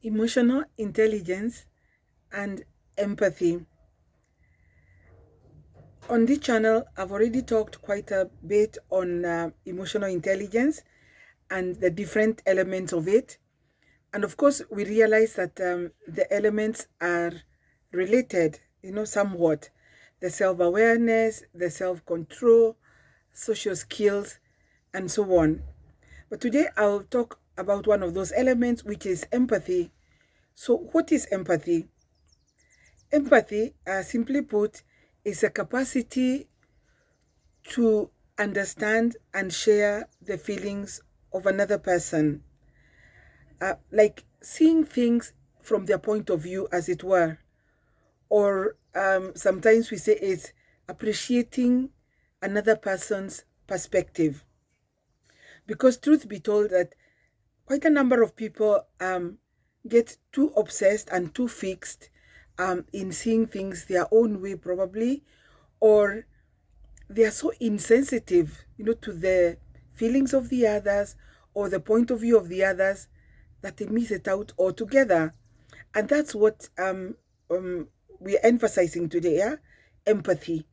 emotional intelligence and empathy. On this channel, I've already talked quite a bit on emotional intelligence and the different elements of it. And of course, we realize that the elements are related, somewhat. The self-awareness, the self-control, social skills, and so on. But today I'll talk about one of those elements, which is empathy. So what is empathy? Empathy, simply put, is a capacity to understand and share the feelings of another person. Like seeing things from their point of view, as it were. Or sometimes we say it's appreciating another person's perspective. Because truth be told that quite a number of people get too obsessed and too fixed in seeing things their own way probably, or they are so insensitive, to the feelings of the others or the point of view of the others that they miss it out altogether. And that's what we're emphasizing today, yeah? Empathy.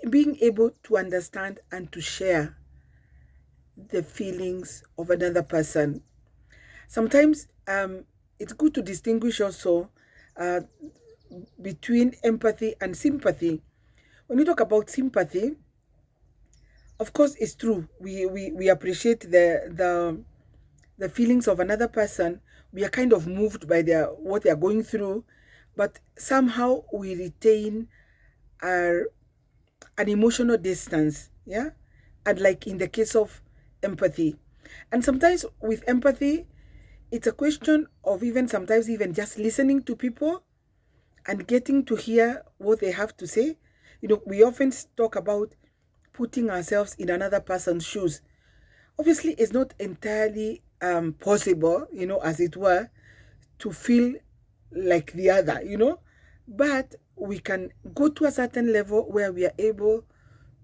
Being able to understand and to share the feelings of another person. Sometimes it's good to distinguish also uh, between empathy and sympathy. When we talk about sympathy, of course, it's true. We appreciate the feelings of another person. We are kind of moved by what they are going through, but somehow we retain an emotional distance, yeah? And like in the case of empathy. And sometimes with empathy, it's a question of sometimes even just listening to people and getting to hear what they have to say. We often talk about putting ourselves in another person's shoes. Obviously, it's not entirely possible, as it were, to feel like the other, but we can go to a certain level where we are able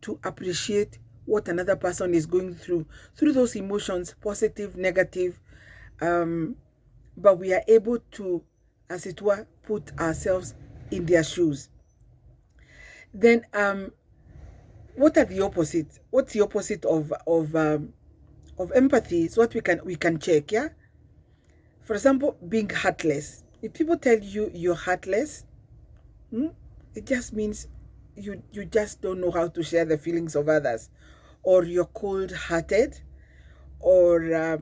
to appreciate what another person is going through those emotions, positive, negative, but we are able to, as it were, put ourselves in their shoes. Then what are the opposite? What's the opposite of empathy? Is what we can check, yeah? For example, being heartless. If people tell you you're heartless, it just means you just don't know how to share the feelings of others, or you're cold-hearted, or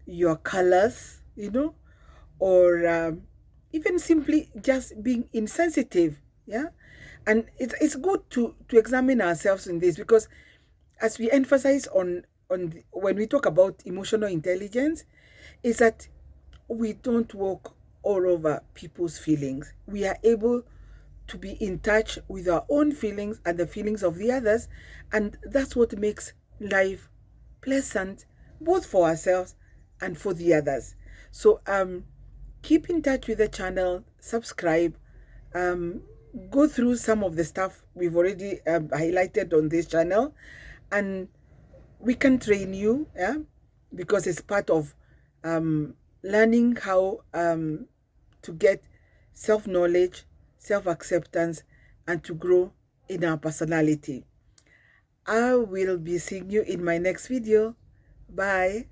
you're callous, or even simply just being insensitive, yeah? And it's good to examine ourselves in this, because as we emphasize when we talk about emotional intelligence, is that we don't walk all over people's feelings. We are able to be in touch with our own feelings and the feelings of the others, and that's what makes life pleasant, both for ourselves and for the others. So keep in touch with the channel, subscribe, go through some of the stuff we've already highlighted on this channel, and we can train you, yeah, because it's part of learning how to get self-knowledge, self-acceptance, and to grow in our personality. I will be seeing you in my next video. Bye.